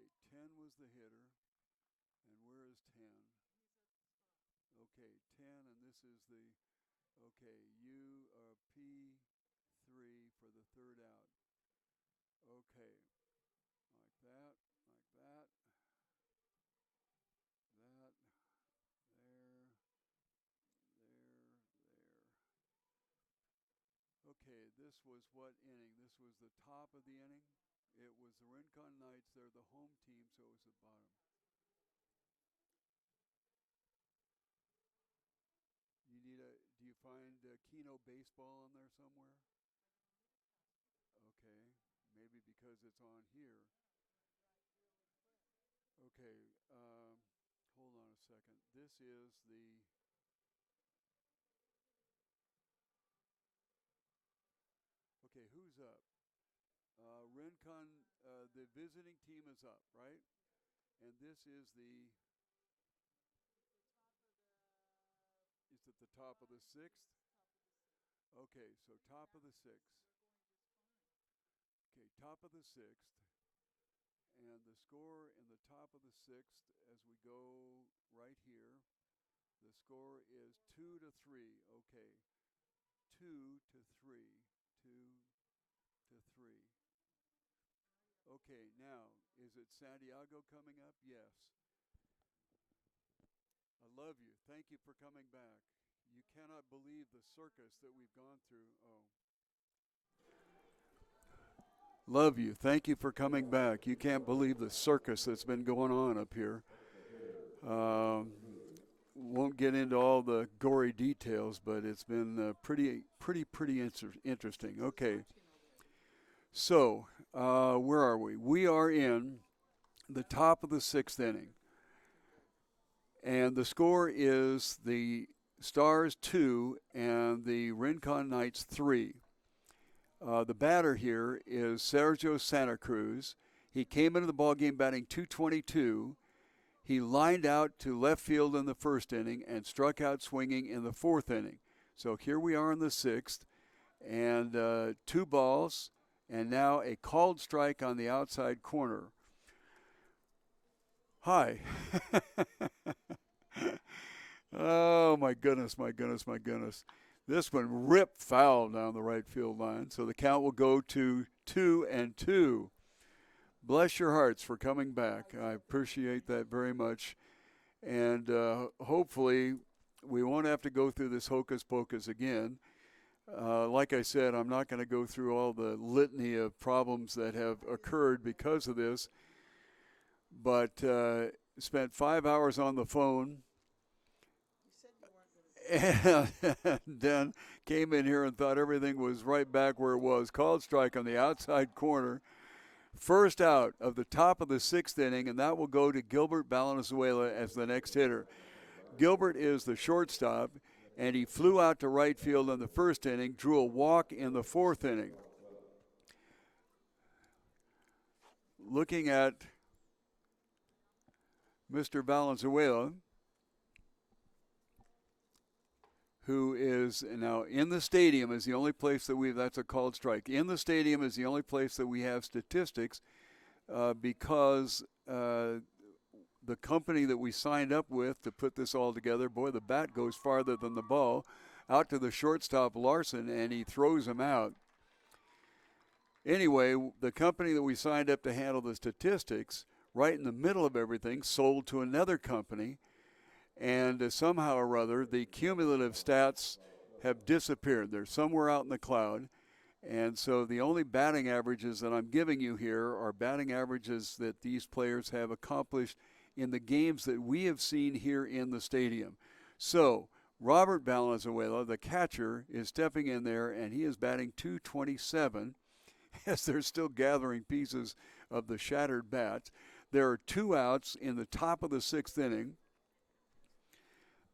Okay, 10 was the hitter. And where is 10? Okay, 10, and this is the, okay, P3 for the third out. Okay, like that, that, there, there. Okay, this was what inning? This was the top of the inning. It was the Rincon Knights. They're the home team, so it was the bottom. You need a. Do you find Kino baseball on there somewhere? Okay, maybe because it's on here. Okay, hold on a second. This is the. Okay, who's up? Rincon. The visiting team is up, right? And this is the. Is it the top of the sixth? Okay, so top of the sixth. Okay, top of the sixth. And the score in the top of the sixth, as we go right here, the score is 2-3. Okay, 2-3. 2-3. Okay, now, is it Santiago coming up? Yes. I love you. Thank you for coming back. You cannot believe the circus that we've gone through. Oh. Love you. Thank you for coming back. You can't believe the circus that's been going on up here. Won't get into all the gory details, but it's been pretty interesting. Okay. So, where are we? We are in the top of the sixth inning. And the score is the Stars 2 and the Rincon Knights 3. The batter here is Sergio Santa Cruz. He came into the ballgame batting .222. He lined out to left field in the first inning and struck out swinging in the fourth inning. So here we are in the sixth, and 2 balls, and now a called strike on the outside corner. Hi. Oh, my goodness. This one ripped foul down the right field line, so the count will go to 2-2. Bless your hearts for coming back. I appreciate that very much. And hopefully we won't have to go through this hocus pocus again. Like I said, I'm not going to go through all the litany of problems that have occurred because of this. But spent 5 hours on the phone. And then came in here and thought everything was right back where it was. Called strike on the outside corner. First out of the top of the sixth inning, and that will go to Gilbert Valenzuela as the next hitter. Gilbert is the shortstop, and he flew out to right field in the first inning, drew a walk in the fourth inning. Looking at Mr. Valenzuela, who is now in the stadium, is the only place that that's a called strike. In the stadium is the only place that we have statistics because the company that we signed up with to put this all together, boy, the bat goes farther than the ball, out to the shortstop Larson, and he throws him out. Anyway, the company that we signed up to handle the statistics, right in the middle of everything, sold to another company. And somehow or other, the cumulative stats have disappeared. They're somewhere out in the cloud. And so the only batting averages that I'm giving you here are batting averages that these players have accomplished in the games that we have seen here in the stadium. So Robert Valenzuela, the catcher, is stepping in there, and he is batting .227 as they're still gathering pieces of the shattered bats. There are 2 outs in the top of the sixth inning.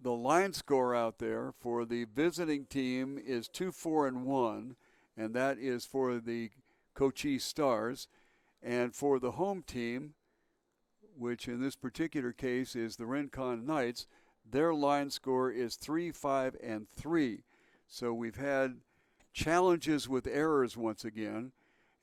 The line score out there for the visiting team is 2-4-1, and that is for the Cochise Stars. And for the home team, which in this particular case is the Rincon Knights, their line score is 3-5-3. So we've had challenges with errors once again,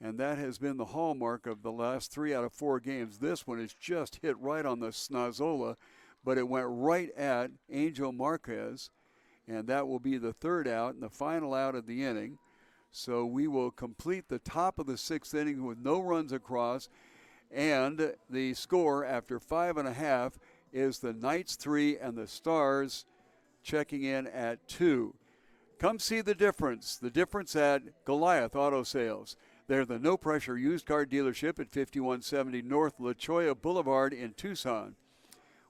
and that has been the hallmark of the last 3 out of 4 games. This one is just hit right on the snozzola, but it went right at Angel Marquez, and that will be the 3rd out and the final out of the inning. So we will complete the top of the 6th inning with no runs across, and the score after 5.5 is the Knights 3 and the Stars checking in at 2. Come see the difference at Goliath Auto Sales. They're the no-pressure used car dealership at 5170 North La Cholla Boulevard in Tucson.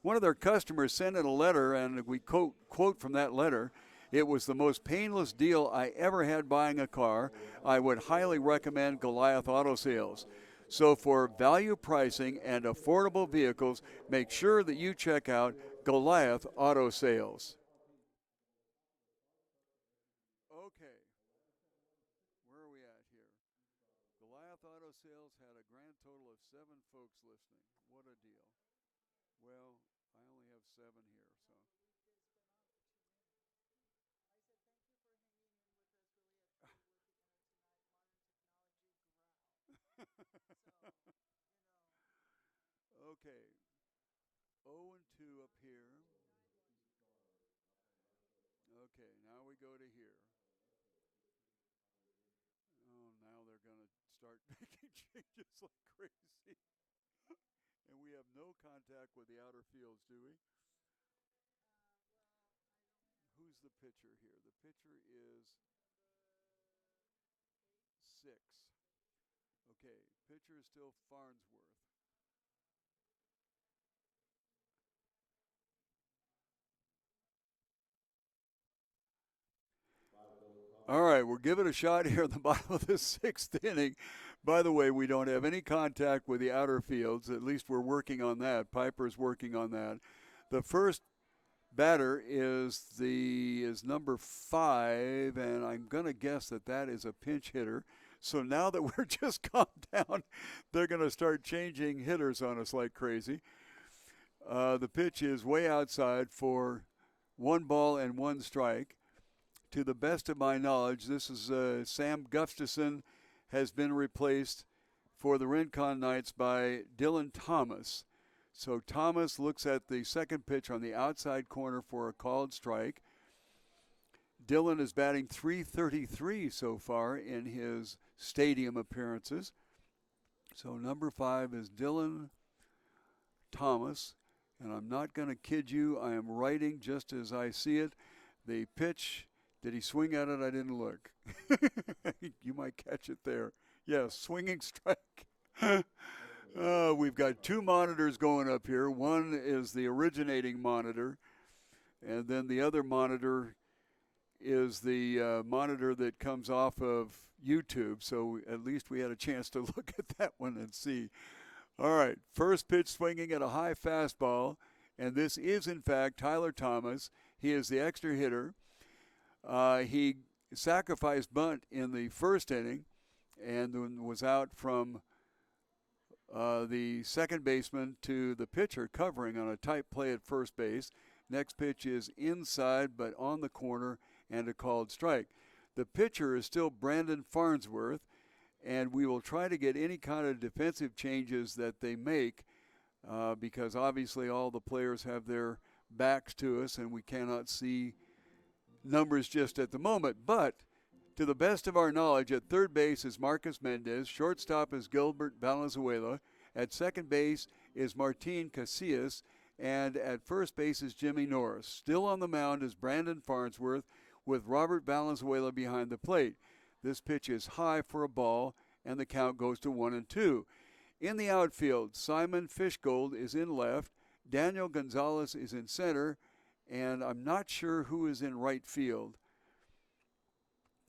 One of their customers sent in a letter, and we quote from that letter, "It was the most painless deal I ever had buying a car. I would highly recommend Goliath Auto Sales." So for value pricing and affordable vehicles, make sure that you check out Goliath Auto Sales. Okay, where are we at here? Goliath Auto Sales had a grand total of 7 folks listening. What a deal. Well, I only have 7 here, so. Okay, 0 and 2 up here. Okay, now we go to here. Oh, now they're going to start making changes like crazy. And we have no contact with the outer fields, do we? Who's the pitcher here? The pitcher is 6. Okay, pitcher is still Farnsworth. All right, we'll give it a shot here at the bottom of the 6th inning. By the way, we don't have any contact with the outer fields. At least we're working on that. Piper's working on that. The first batter is number 5, and I'm going to guess that is a pinch hitter. So now that we're just calmed down, they're going to start changing hitters on us like crazy. The pitch is way outside for 1 ball and 1 strike. To the best of my knowledge, this is Sam Gustafson has been replaced for the Rincon Knights by Dylan Thomas. So Thomas looks at the second pitch on the outside corner for a called strike. Dylan is batting .333 so far in his stadium appearances. So number 5 is Dylan Thomas. And I'm not going to kid you, I am writing just as I see it. The pitch, did he swing at it? I didn't look. You might catch it there. Yes, swinging strike. We've got 2 monitors going up here. One is the originating monitor, and then the other monitor is the monitor that comes off of YouTube. So at least we had a chance to look at that one and see. All right, first pitch swinging at a high fastball, and this is, in fact, Tyler Thomas. He is the extra hitter. He sacrificed bunt in the first inning and was out from the second baseman to the pitcher covering on a tight play at first base. Next pitch is inside but on the corner and a called strike. The pitcher is still Brandon Farnsworth, and we will try to get any kind of defensive changes that they make because obviously all the players have their backs to us and we cannot see numbers just at the moment. But to the best of our knowledge, at third base is Marcus Mendez. Shortstop is Gilbert Valenzuela. At second base is Martin Casillas. And at first base is Jimmy Norris. Still on the mound is Brandon Farnsworth with Robert Valenzuela behind the plate. This pitch is high for a ball, and the count goes to 1-2. In the outfield, Simon Fishgold is in left. Daniel Gonzalez is in center. And I'm not sure who is in right field.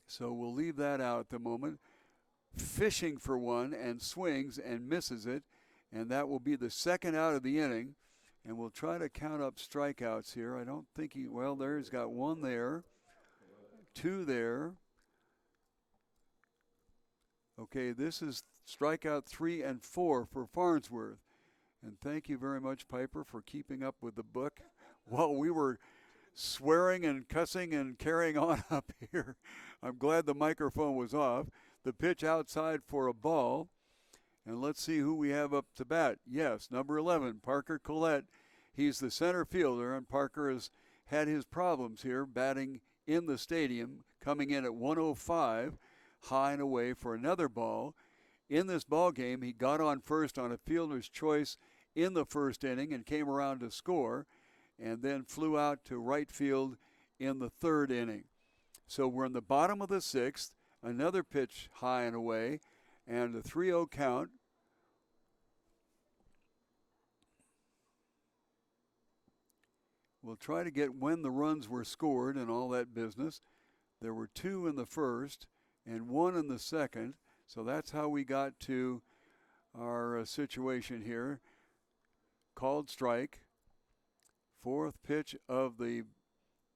So we'll leave that out at the moment. Fishing for one and swings and misses it. And that will be the second out of the inning. And we'll try to count up strikeouts here. I don't think he's got 1 there. 2 there. Okay, this is strikeout 3 and 4 for Farnsworth. And thank you very much, Piper, for keeping up with the book while we were swearing and cussing and carrying on up here. I'm glad the microphone was off. the pitch outside for a ball. And let's see who we have up to bat. Yes, number 11, Parker Collette. He's the center fielder, and Parker has had his problems here batting in the stadium, coming in at 105, high and away for another ball. In this ball game, he got on first on a fielder's choice in the first inning and came around to score, and then flew out to right field in the third inning. So we're in the bottom of the sixth, another pitch high and away, and a 3-0 count. We'll try to get when the runs were scored and all that business. There were 2 in the first and 1 in the second, so that's how we got to our situation here. Called strike. Fourth pitch of the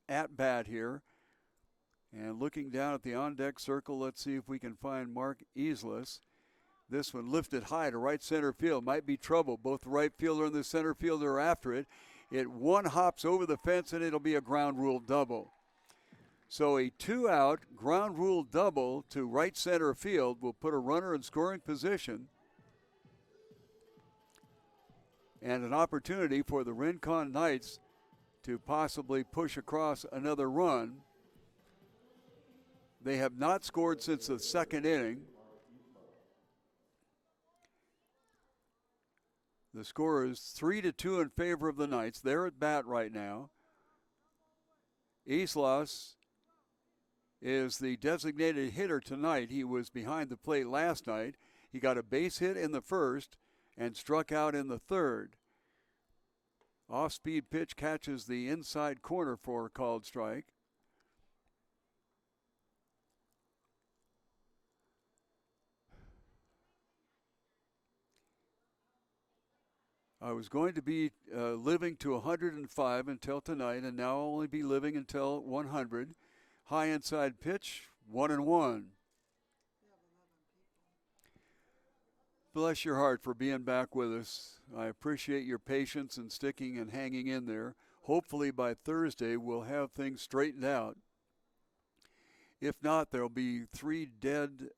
at-bat here. And looking down at the on-deck circle, let's see if we can find Mark Easlis. This one lifted high to right center field. Might be trouble. Both the right fielder and the center fielder are after it. It one hops over the fence, and it'll be a ground rule double. So a 2-out ground rule double to right center field will put a runner in scoring position, and an opportunity for the Rincon Knights to possibly push across another run. They have not scored since the second inning. The score is 3-2 in favor of the Knights. They're at bat right now. Islas is the designated hitter tonight. He was behind the plate last night. He got a base hit in the first and struck out in the third. Off-speed pitch catches the inside corner for a called strike. I was going to be living to 105 until tonight, and now I'll only be living until 100. High inside pitch, 1-1. Bless your heart for being back with us. I appreciate your patience and sticking and hanging in there. Hopefully by Thursday we'll have things straightened out. If not, there'll be 3 dead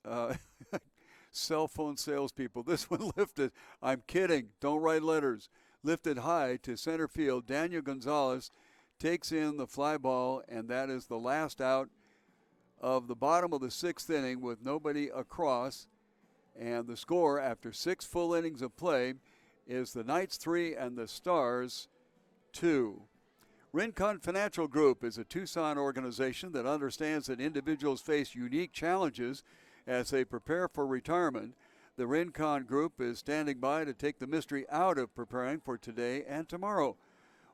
cell phone salespeople. This one lifted, I'm kidding, don't write letters, lifted high to center field. Daniel Gonzalez takes in the fly ball, and that is the last out of the bottom of the 6th inning with nobody across. And the score after 6 full innings of play is the Knights 3 and the Stars 2. Rincon Financial Group is a Tucson organization that understands that individuals face unique challenges as they prepare for retirement. The Rincon Group is standing by to take the mystery out of preparing for today and tomorrow.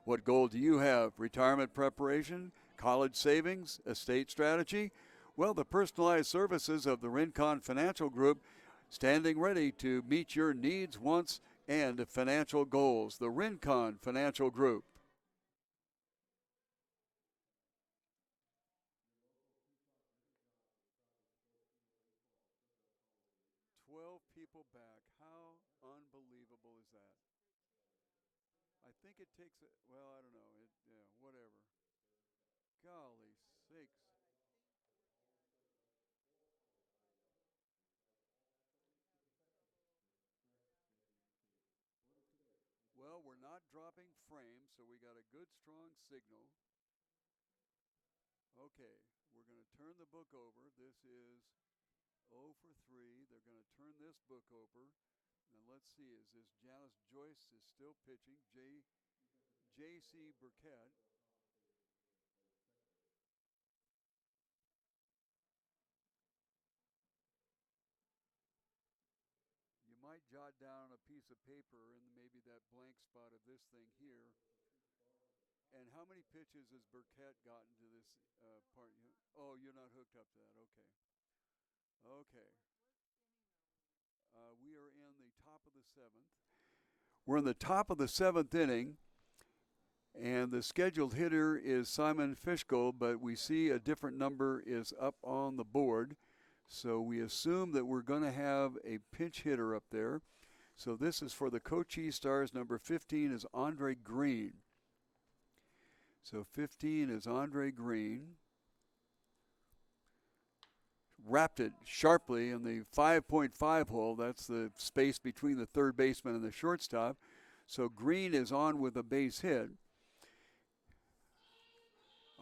What goal do you have? Retirement preparation, college savings, estate strategy? Well, the personalized services of the Rincon Financial Group standing ready to meet your needs, wants, and financial goals. The Rincon Financial Group. People back. How unbelievable is that? I think it takes it. Well, I don't know. Whatever. Golly sakes. Well, we're not dropping frames, so we got a good strong signal. Okay, we're going to turn the book over. This is 0 for 3. They're going to turn this book over. And let's see, is this Janice Joyce is still pitching. J.C. Burkett. You might jot down a piece of paper in maybe that blank spot of this thing here. And how many pitches has Burkett gotten to this part? Oh, you're not hooked up to that. Okay. Okay. We are in the top of the 7th. We're in the top of the 7th inning, and the scheduled hitter is Simon Fishgold, but we see a different number is up on the board. So we assume that we're going to have a pinch hitter up there. So this is for the Cochise Stars. Number 15 is Andre Green. So 15 is Andre Green. wrapped it sharply in the 5.5 hole. That's the space between the third baseman and the shortstop. So Green is on with a base hit.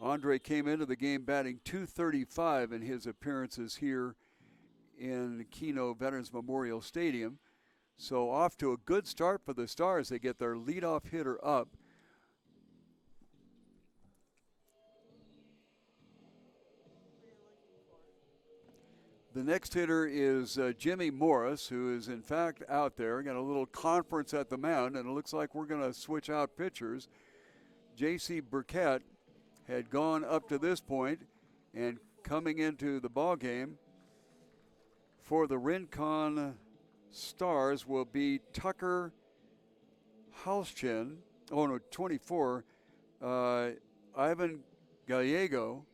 Andre came into the game batting .235 in his appearances here in Kino Veterans Memorial Stadium. So off to a good start for the Stars. They get their leadoff hitter up. The next hitter is Jimmy Morris, who is in fact out there. Got a little conference at the mound, and it looks like we're going to switch out pitchers. J.C. Burkett had gone up to this point, and coming into the ball game for the Rincon Stars will be Tucker Halschen. Oh no, 24. Ivan Gallego.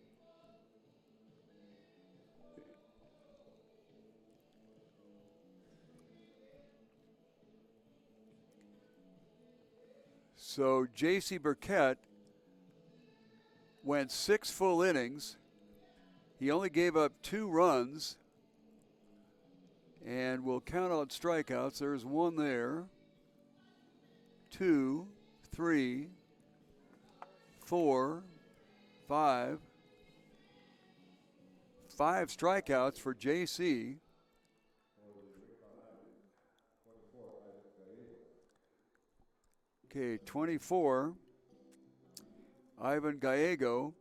So J.C. Burkett went 6 full innings. He only gave up 2 runs. And we'll count out strikeouts. There's 1 there. 2, 3, 4, 5. 5 strikeouts for J.C. Okay, 24, Ivan Gallego.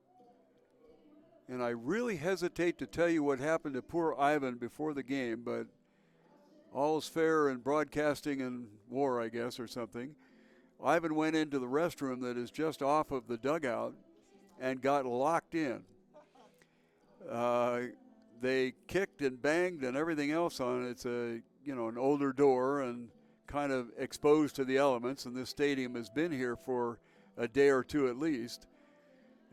And I really hesitate to tell you what happened to poor Ivan before the game, but all's fair in broadcasting and war, I guess, or something. Ivan went into the restroom that is just off of the dugout and got locked in. They kicked and banged and everything else on it. It's an older door and kind of exposed to the elements, and this stadium has been here for a day or two at least.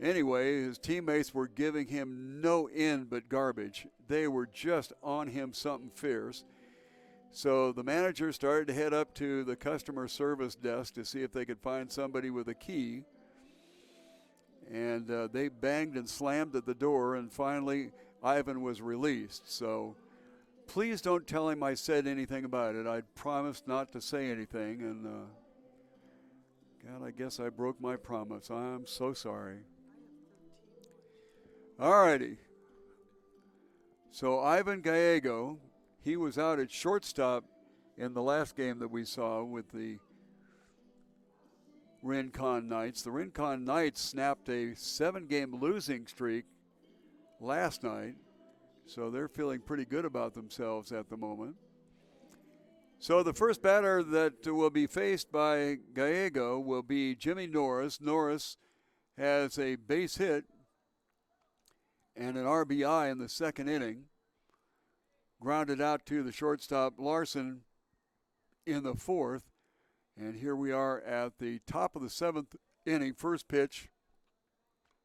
Anyway, his teammates were giving him no end but garbage. They were just on him something fierce. So the manager started to head up to the customer service desk to see if they could find somebody with a key. And they banged and slammed at the door, and finally Ivan was released. So please don't tell him I said anything about it. I promised not to say anything, and God, I guess I broke my promise. I'm so sorry. All righty. So Ivan Gallego, he was out at shortstop in the last game that we saw with the Rincon Knights. The Rincon Knights snapped a 7-game losing streak last night, so they're feeling pretty good about themselves at the moment. So the first batter that will be faced by Gallego will be Jimmy Norris. Norris has a base hit and an RBI in the second inning. Grounded out to the shortstop Larson in the fourth. And here we are at the top of the 7th inning, first pitch,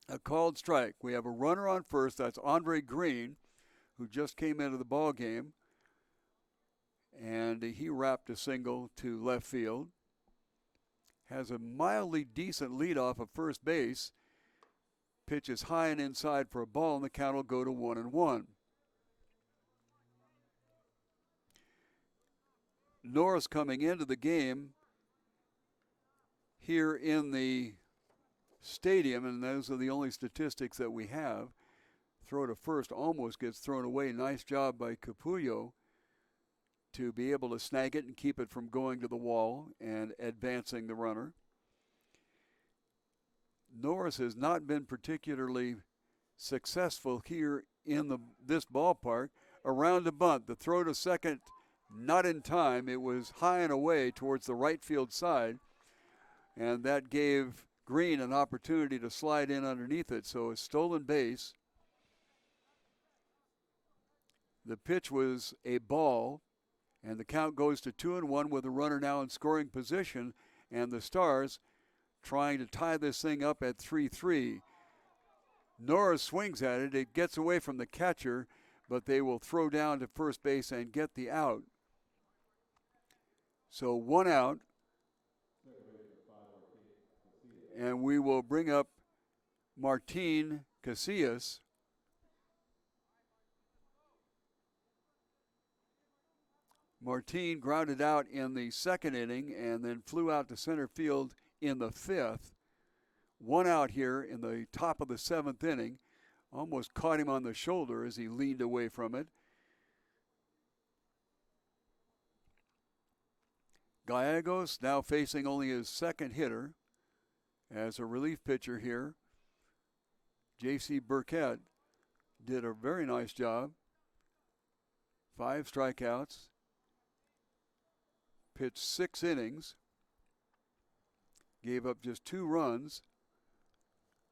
a called strike. We have a runner on first. That's Andre Green, who just came into the ball game. And he wrapped a single to left field. Has a mildly decent leadoff of first base. Pitch is high and inside for a ball, and the count will go to 1-1. Norris coming into the game here in the stadium, and those are the only statistics that we have. Throw to first almost gets thrown away. Nice job by Capullo to be able to snag it and keep it from going to the wall and advancing the runner. Norris has not been particularly successful here in this ballpark. Around a bunt, the throw to second, not in time. It was high and away towards the right field side, and that gave Green an opportunity to slide in underneath it. So a stolen base. The pitch was a ball, and the count goes to 2-1 with the runner now in scoring position, and the Stars trying to tie this thing up at 3-3. Norris swings at it. It gets away from the catcher, but they will throw down to first base and get the out. So 1 out. And we will bring up Martin Cochise. Martin grounded out in the second inning and then flew out to center field in the fifth. One out here in the top of the seventh inning. Almost caught him on the shoulder as he leaned away from it. Gallegos now facing only his second hitter as a relief pitcher here. J.C. Burkett did a very nice job. 5 strikeouts. Pitched 6 innings. Gave up just 2 runs.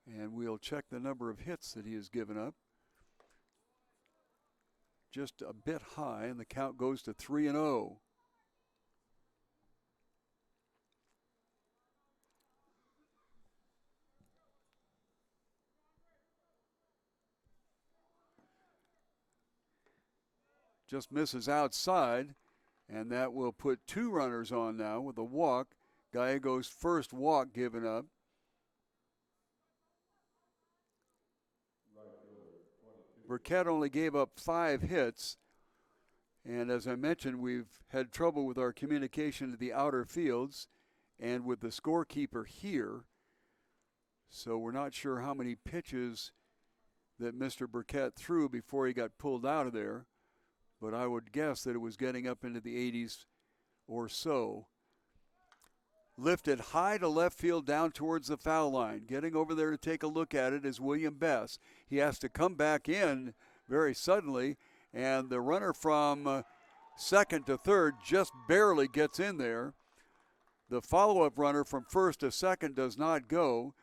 And we'll check the number of hits that he has given up. Just a bit high, and the count goes to 3-0. Just misses outside, and that will put 2 runners on now with a walk. Gallegos' first walk given up. Burkett only gave up 5 hits, and as I mentioned, we've had trouble with our communication to the outer fields and with the scorekeeper here, so we're not sure how many pitches that Mr. Burkett threw before he got pulled out of there, but I would guess that it was getting up into the 80s or so. Lifted high to left field down towards the foul line. Getting over there to take a look at it is William Bess. He has to come back in very suddenly, and the runner from second to third just barely gets in there. The follow-up runner from first to second does not go,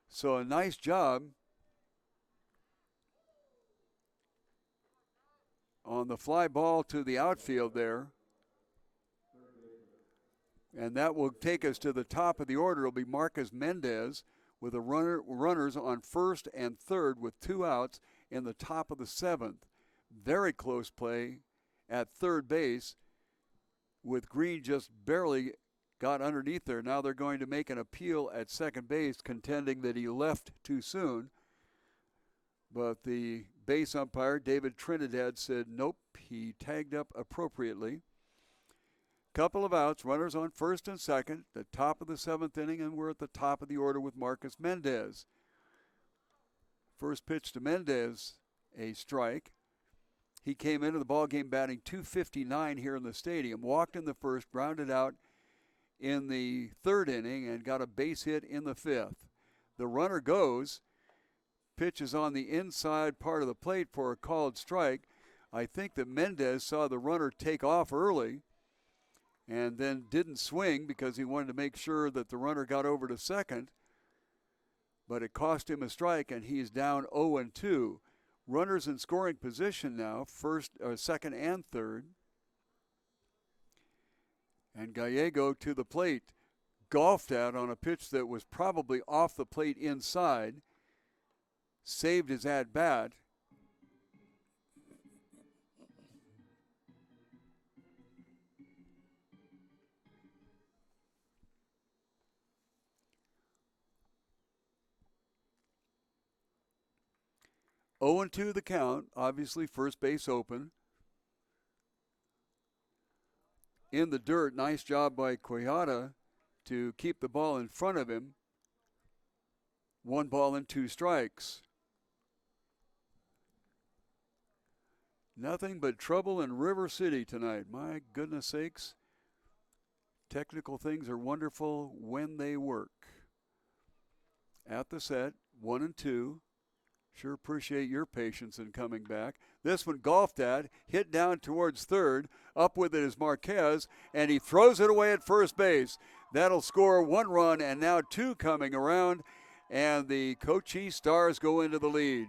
so a nice job on the fly ball to the outfield there. And that will take us to the top of the order. It'll be Marcus Mendez with the runners on first and third with 2 outs in the top of the 7th. Very close play at third base with Green just barely got underneath there. Now they're going to make an appeal at second base, contending that he left too soon. But the base umpire, David Trinidad, said nope, he tagged up appropriately. Couple of outs, runners on first and second, the top of the 7th inning, and we're at the top of the order with Marcus Mendez. First pitch to Mendez, a strike. He came into the ballgame batting .259 here in the stadium, walked in the first, grounded out in the 3rd inning, and got a base hit in the 5th. The runner goes, pitches on the inside part of the plate for a called strike. I think that Mendez saw the runner take off early and then didn't swing because he wanted to make sure that the runner got over to second. But it cost him a strike, and he's down 0-2. Runners in scoring position now, second and third. And Gallego to the plate, golfed at on a pitch that was probably off the plate inside, saved his at-bat. Oh and 2 the count, obviously first base open. In the dirt, nice job by Quijada to keep the ball in front of him. 1 ball and 2 strikes. Nothing but trouble in River City tonight. My goodness sakes. Technical things are wonderful when they work. At the set, 1 and 2. Sure appreciate your patience in coming back. This one golfed at, hit down towards third. Up with it is Marquez, and he throws it away at first base. That'll score 1 run, and now 2 coming around, and the Cochise Stars go into the lead.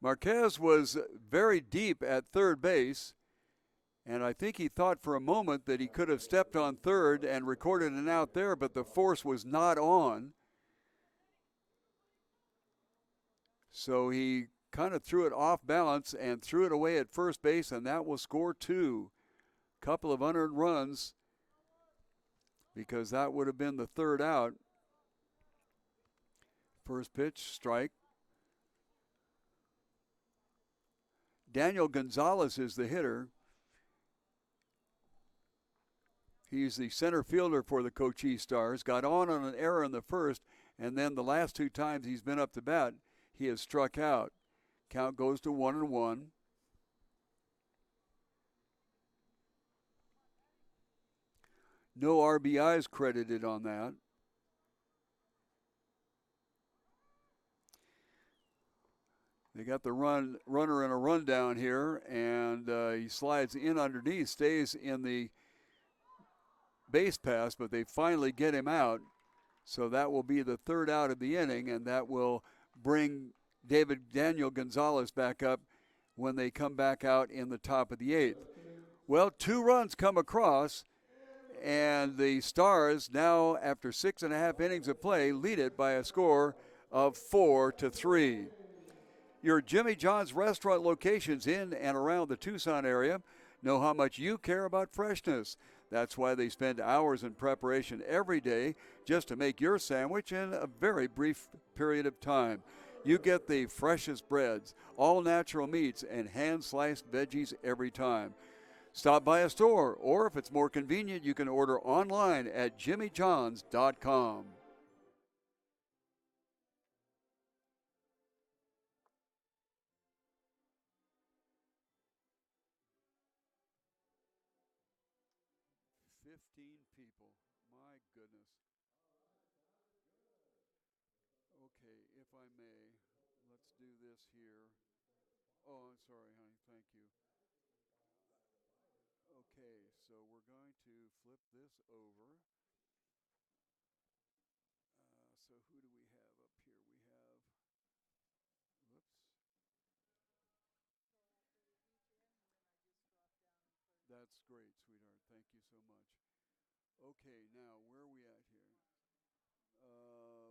Marquez was very deep at third base, and I think he thought for a moment that he could have stepped on third and recorded an out there, but the force was not on. So he kind of threw it off balance and threw it away at first base, and that will score 2. Couple of unearned runs because that would have been the 3rd out. First pitch, strike. Daniel Gonzalez is the hitter. He's the center fielder for the Cochise Stars. Got on an error in the first, and then the last 2 times he's been up to bat, he has struck out. Count goes to 1-1. No RBIs credited on that. They got the runner in a rundown here, and he slides in underneath, stays in the base pass, but they finally get him out. So that will be the 3rd out of the inning, and that will bring Daniel Gonzalez back up when they come back out in the top of the 8th. Well, 2 runs come across, and the Stars now, after 6.5 innings of play, lead it by a score of 4-3. Your Jimmy John's restaurant locations in and around the Tucson area know how much you care about freshness. That's why they spend hours in preparation every day just to make your sandwich in a very brief period of time. You get the freshest breads, all natural meats, and hand-sliced veggies every time. Stop by a store, or if it's more convenient, you can order online at jimmyjohns.com. People. My goodness. Okay, if I may, let's do this here. Oh, I'm sorry, honey. Thank you. Okay, so we're going to flip this over. So who do we have up here? We have, whoops. That's great, sweetheart. Thank you so much. Okay, now where are we at here?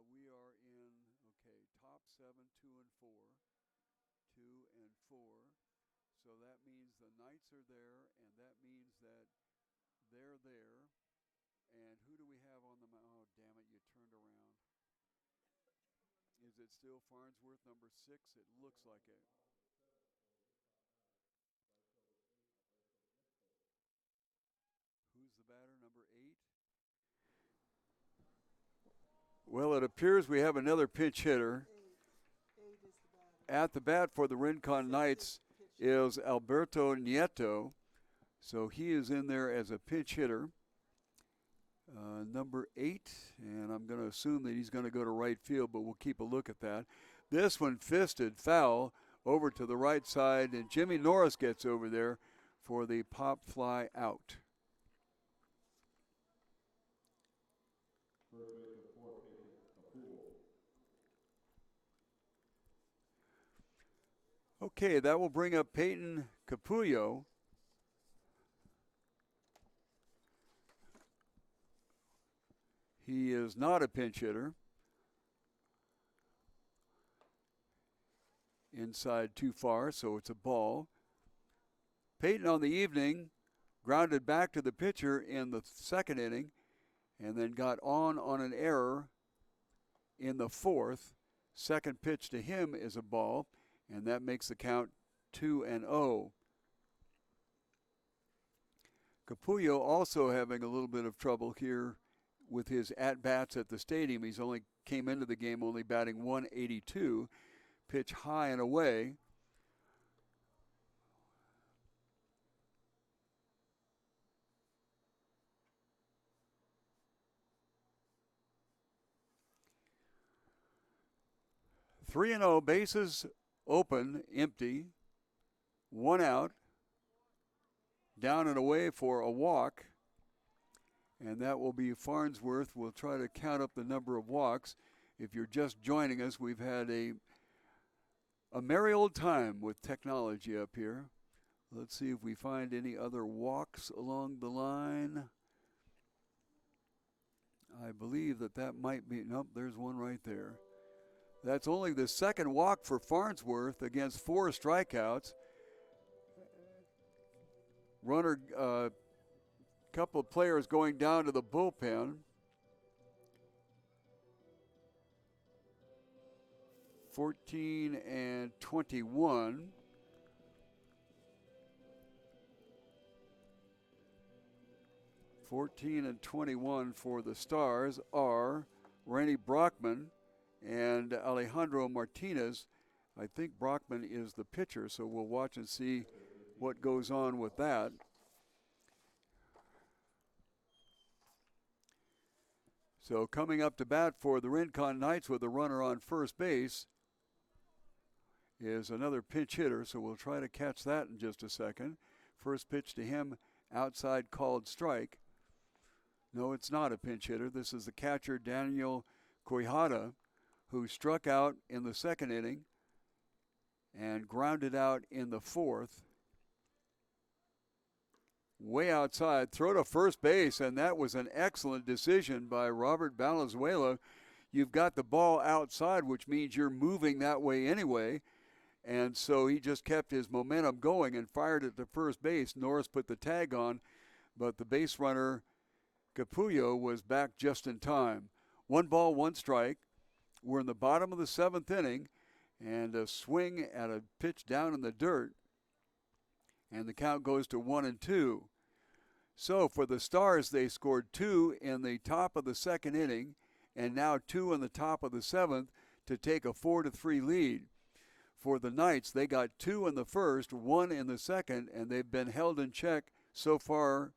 We are in, okay, top 7, 2 and 4. 2 and 4. So that means the Knights are there, and that means that they're there. And who do we have on the mound? Oh, damn it, you turned around. Is it still Farnsworth, number 6? It looks like it. Who's the batter, number 8? Well, it appears we have another pinch hitter. At the bat for the Rincon Knights is Alberto Nieto. So he is in there as a pinch hitter. Number 8, and I'm going to assume that he's going to go to right field, but we'll keep a look at that. This one fisted foul over to the right side, and Jimmy Norris gets over there for the pop fly out. Okay, that will bring up Peyton Capullo. He is not a pinch hitter. Inside too far, so it's a ball. Peyton on the evening grounded back to the pitcher in the 2nd inning and then got on an error in the 4th. Second pitch to him is a ball, and that makes the count 2-0. Capullo also having a little bit of trouble here with his at-bats at the stadium. He's only came into the game only batting 182, pitch high and away. Three and 0, bases open, empty, 1 out, down and away for a walk. And that will be Farnsworth. We'll try to count up the number of walks. If you're just joining us, we've had a merry old time with technology up here. Let's see if we find any other walks along the line. I believe that might be, nope, there's one right there. That's only the 2nd walk for Farnsworth against 4 strikeouts. Runner, couple of players going down to the bullpen. 14 and 21. 14 and 21 for the Stars are Randy Brockman and Alejandro Martinez. I think Brockman is the pitcher, so we'll watch and see what goes on with that. So coming up to bat for the Rincon Knights with a runner on first base is another pinch hitter, so we'll try to catch that in just a second. First pitch to him, outside, called strike. No, it's not a pinch hitter. This is the catcher, Daniel Quijada, who struck out in the second inning and grounded out in the fourth. Way outside, throw to first base, and that was an excellent decision by Robert Valenzuela. You've got the ball outside, which means you're moving that way anyway, and so he just kept his momentum going and fired it to first base. Norris put the tag on, but the base runner, Capullo, was back just in time. 1 ball, 1 strike. We're in the bottom of the 7th inning, and a swing at a pitch down in the dirt. And the count goes to 1-2. So for the Stars, they scored 2 in the top of the 2nd inning and now 2 in the top of the 7th to take a 4-3 lead. For the Knights, they got 2 in the first, 1 in the 2nd, and they've been held in check so far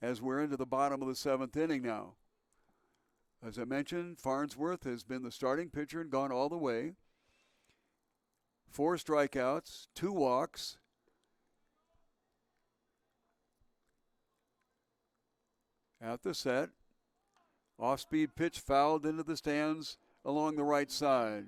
as we're into the bottom of the 7th inning now. As I mentioned, Farnsworth has been the starting pitcher and gone all the way. 4 strikeouts, 2 walks. At the set, off-speed pitch fouled into the stands along the right side.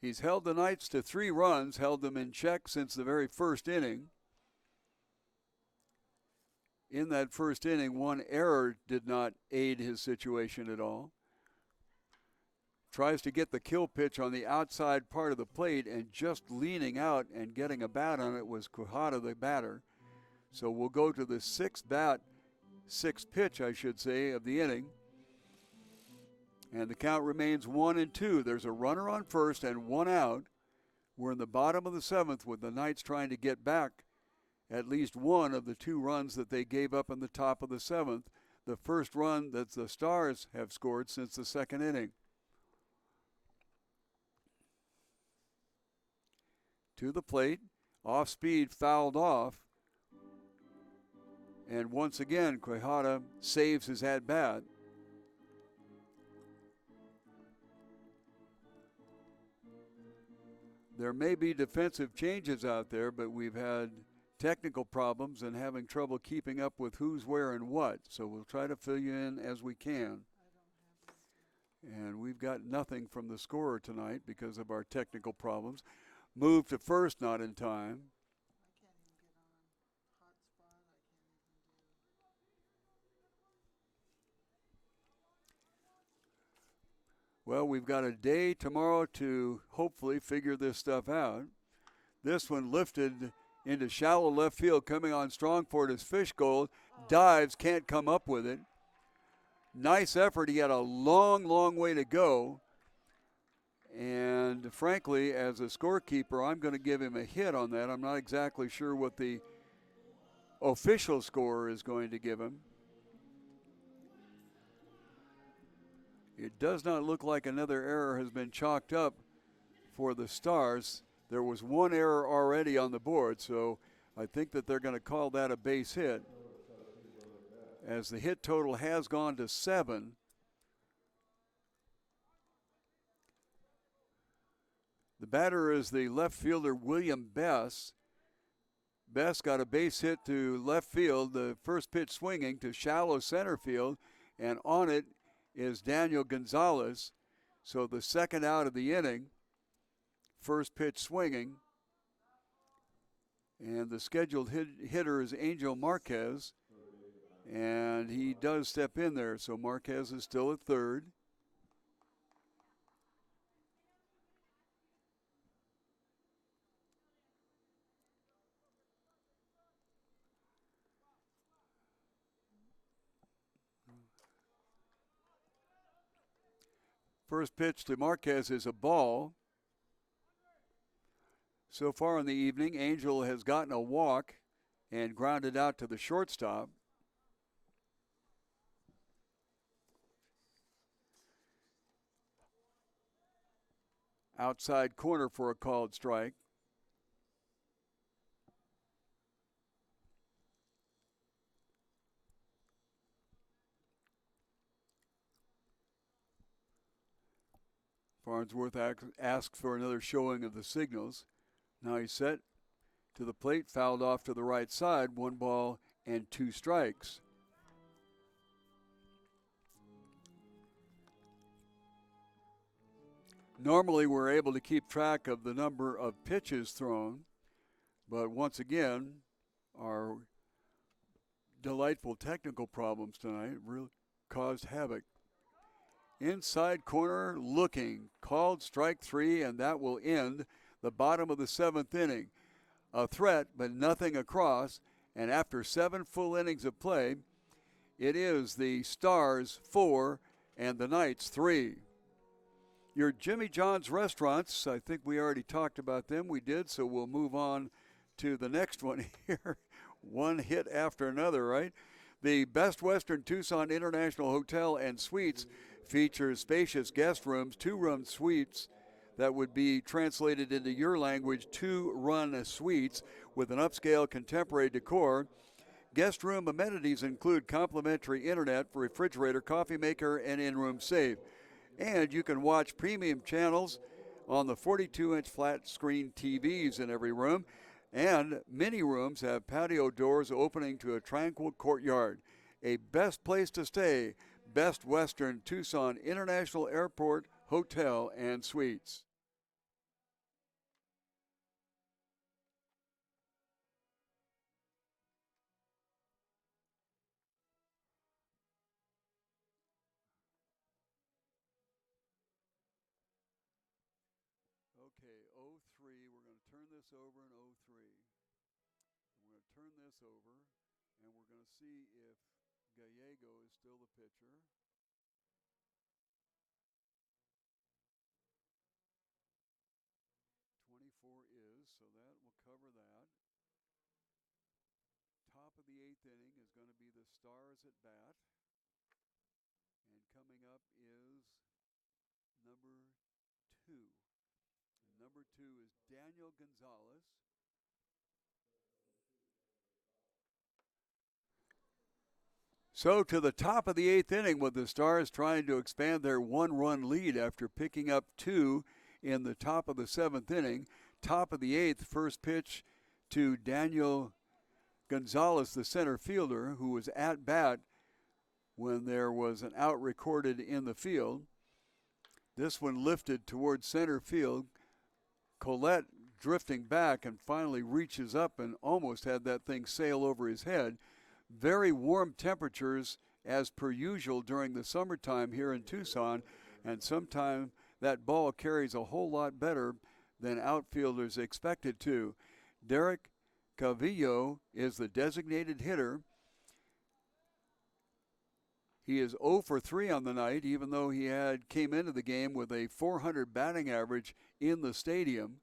He's held the Knights to 3 runs, held them in check since the very first inning. In that first inning, 1 error did not aid his situation at all. Tries to get the kill pitch on the outside part of the plate, and just leaning out and getting a bat on it was Quijada, the batter. So we'll go to the 6th pitch, I should say, of the inning. And the count remains 1-2. There's a runner on first and 1 out. We're in the bottom of the 7th with the Knights trying to get back at least 1 of the 2 runs that they gave up in the top of the 7th. The first run that the Stars have scored since the 2nd inning. To the plate, off speed, fouled off. And once again, Quijada saves his at-bat. There may be defensive changes out there, but we've had technical problems and having trouble keeping up with who's where and what. So we'll try to fill you in as we can. And we've got nothing from the scorer tonight because of our technical problems. Move to first, not in time. Well, we've got a day tomorrow to hopefully figure this stuff out. This one lifted into shallow left field, coming on strong for it is Fishgold. Dives, can't come up with it. Nice effort. He had a long, long way to go. And frankly, as a scorekeeper, I'm going to give him a hit on that. I'm not exactly sure what the official score is going to give him. It does not look like another error has been chalked up for the Stars. There was 1 error already on the board, so I think that they're going to call that a base hit, as the hit total has gone to 7. The batter is the left fielder, William Bess. Bess got a base hit to left field, the first pitch swinging to shallow center field, and on it is Daniel Gonzalez. So the 2nd out of the inning, first pitch swinging. And the scheduled hitter is Angel Marquez, and he does step in there. So Marquez is still at third. First pitch to Marquez is a ball. So far in the evening, Angel has gotten a walk and grounded out to the shortstop. Outside corner for a called strike. Farnsworth asks for another showing of the signals. Now he's set to the plate, fouled off to the right side, 1 ball and 2 strikes. Normally we're able to keep track of the number of pitches thrown, but once again, our delightful technical problems tonight really caused havoc. Inside corner looking, called strike 3, and that will end the bottom of the 7th inning. A threat, but nothing across, and after 7 full innings of play, it is the Stars 4 and the Knights 3. Your Jimmy John's restaurants, I think we already talked about them. We did, so we'll move on to the next one here. One hit after another, right? The Best Western Tucson International Hotel and Suites features spacious guest rooms, 2-room suites that would be translated into your language, 2-run suites with an upscale contemporary decor. Guest room amenities include complimentary internet, refrigerator, coffee maker, and in-room safe. And you can watch premium channels on the 42-inch flat screen TVs in every room. And many rooms have patio doors opening to a tranquil courtyard. A best place to stay, Best Western Tucson International Airport Hotel and Suites. Okay, 0-3. We're going to turn this over in 0-3. We're going to turn this over, and we're going to see if Gallego is still the pitcher. 24 is, so that will cover that. Top of the 8th inning is going to be the Stars at bat. And coming up is number 2. And number 2 is Daniel Gonzalez. So to the top of the 8th inning with the Stars trying to expand their 1-run lead after picking up 2 in the top of the 7th inning. Top of the 8th, first pitch to Daniel Gonzalez, the center fielder, who was at bat when there was an out recorded in the field. This one lifted towards center field. Collette drifting back and finally reaches up and almost had that thing sail over his head. Very warm temperatures as per usual during the summertime here in Tucson, and sometimes that ball carries a whole lot better than outfielders expected to. Derek Cavillo is the designated hitter. He is 0 for 3 on the night, even though he came into the game with a .400 batting average in the stadium.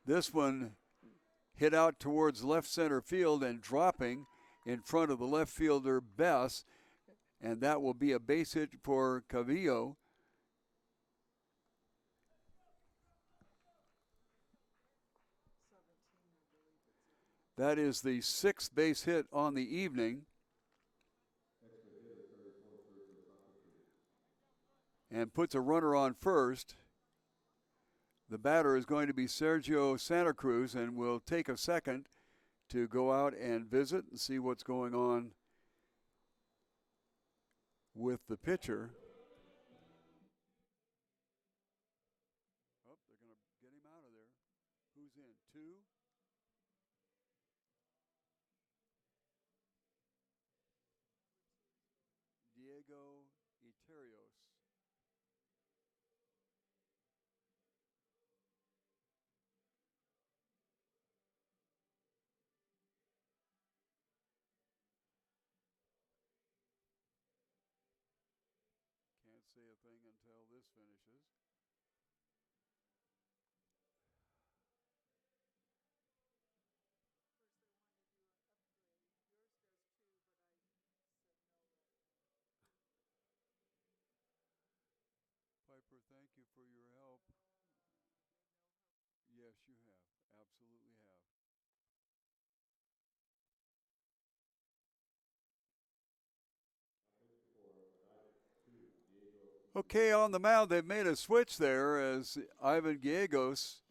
This one hit out towards left center field and dropping in front of the left fielder Bess, and that will be a base hit for Cavillo. That is the 6th base hit on the evening. And puts a runner on first. The batter is going to be Sergio Santa Cruz, and we'll take a second to go out and visit and see what's going on with the pitcher. Oh, they're going to get him out of there. Who's in? 2? Diego Iterios. Can't say a thing until this finishes. Piper, thank you for your help. Yes, you have. Absolutely have. Okay, on the mound, they've made a switch there as Ivan Gallegos.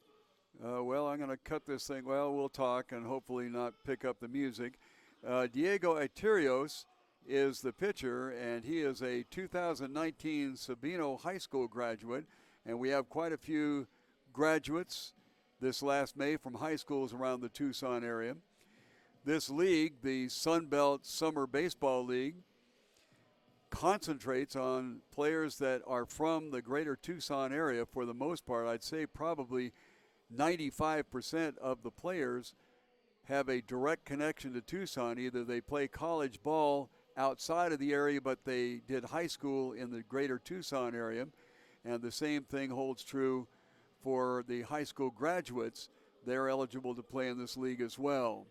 Well, I'm going to cut this thing. Well, we'll talk and hopefully not pick up the music. Diego Iterios is the pitcher, and he is a 2019 Sabino High School graduate. And we have quite a few graduates this last May from high schools around the Tucson area. This league, the Sun Belt Summer Baseball League, concentrates on players that are from the greater Tucson area for the most part. I'd say probably 95% of the players have a direct connection to Tucson. Either they play college ball outside of the area, but they did high school in the greater Tucson area. And the same thing holds true for the high school graduates. They're eligible to play in this league as well.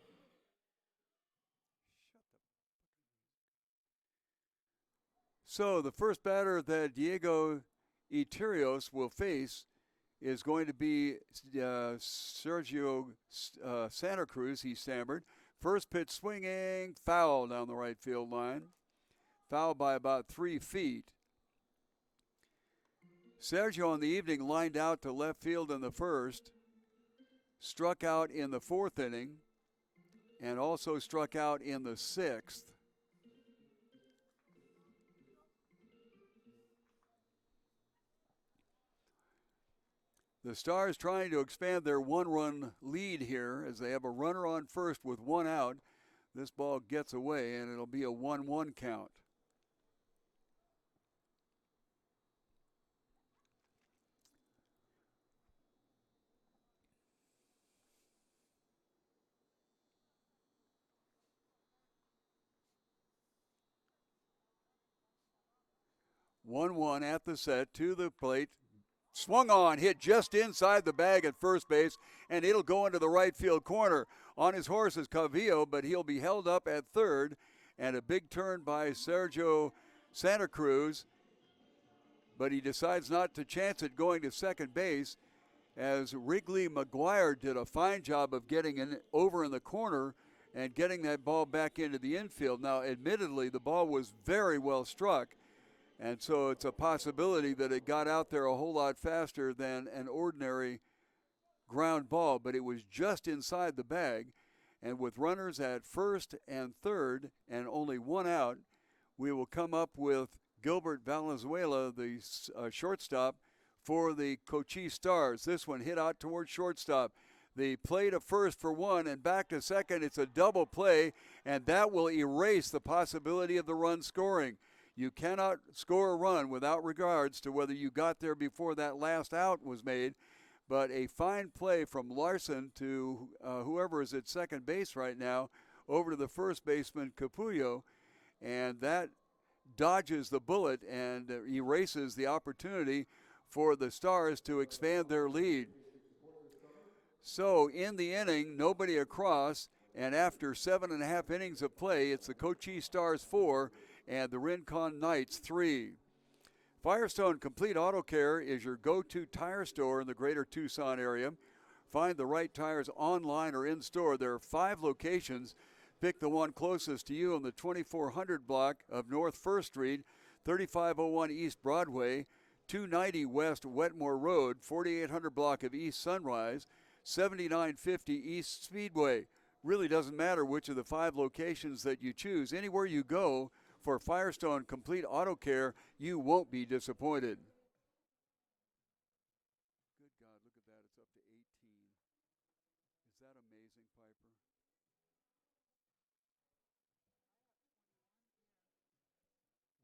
So the first batter that Diego Iterios will face is going to be Sergio Santa Cruz. He stammered. First pitch swinging, foul down the right field line. Foul by about 3 feet. Sergio on the evening lined out to left field in the first, struck out in the 4th inning, and also struck out in the 6th. The Stars trying to expand their 1-run lead here as they have a runner on first with 1 out. This ball gets away, and it'll be a 1-1 count. One at the set, to the plate. Swung on, hit just inside the bag at first base, and it'll go into the right field corner. On his horse is Cavillo, but he'll be held up at third. And a big turn by Sergio Santa Cruz, but he decides not to chance it going to second base, as Wrigley McGuire did a fine job of getting over in the corner and getting that ball back into the infield. Now, admittedly, the ball was very well struck, and so it's a possibility that it got out there a whole lot faster than an ordinary ground ball, but it was just inside the bag. And with runners at first and third and only 1 out, we will come up with Gilbert Valenzuela, the shortstop for the Cochise Stars. This one hit out towards shortstop. The play to first for 1 and back to second. It's a double play, and that will erase the possibility of the run scoring. You cannot score a run without regards to whether you got there before that last out was made. But a fine play from Larson to whoever is at second base right now over to the first baseman, Capullo, and that dodges the bullet and erases the opportunity for the Stars to expand their lead. So in the inning, nobody across, and after 7.5 innings of play, it's the Cochise Stars 4 and the Rincon Knights 3. Firestone Complete Auto Care is your go-to tire store in the greater Tucson area. Find the right tires online or in-store. There are 5 locations. Pick the one closest to you on the 2400 block of North 1st Street, 3501 East Broadway, 290 West Wetmore Road, 4800 block of East Sunrise, 7950 East Speedway. Really doesn't matter which of the 5 locations that you choose. Anywhere you go for Firestone Complete Auto Care, you won't be disappointed. Good God, look at that. It's up to 18. Is that amazing, Piper?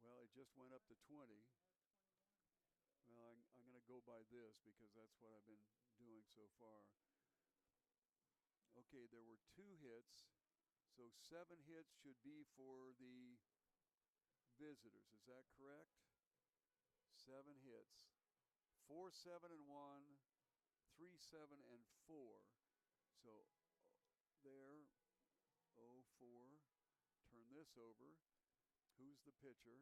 Well, it just went up to 20. Well, I'm going to go by this because that's what I've been doing so far. Okay, there were 2 hits, so 7 hits should be for the visitors. Is that correct? 7 hits. 4, 7, and 1, 3, 7, and 4. So there, 0-4. Turn this over. Who's the pitcher?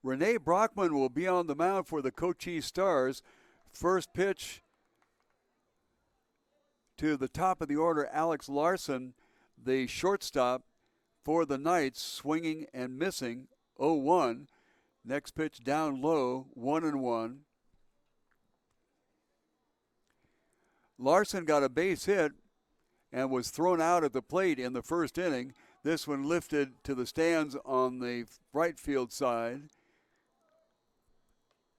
Renee Brockman will be on the mound for the Cochise Stars. First pitch to the top of the order, Alex Larson, the shortstop for the Knights, swinging and missing, 0-1. Next pitch down low, 1-1. Larson got a base hit and was thrown out at the plate in the first inning. This one lifted to the stands on the right field side.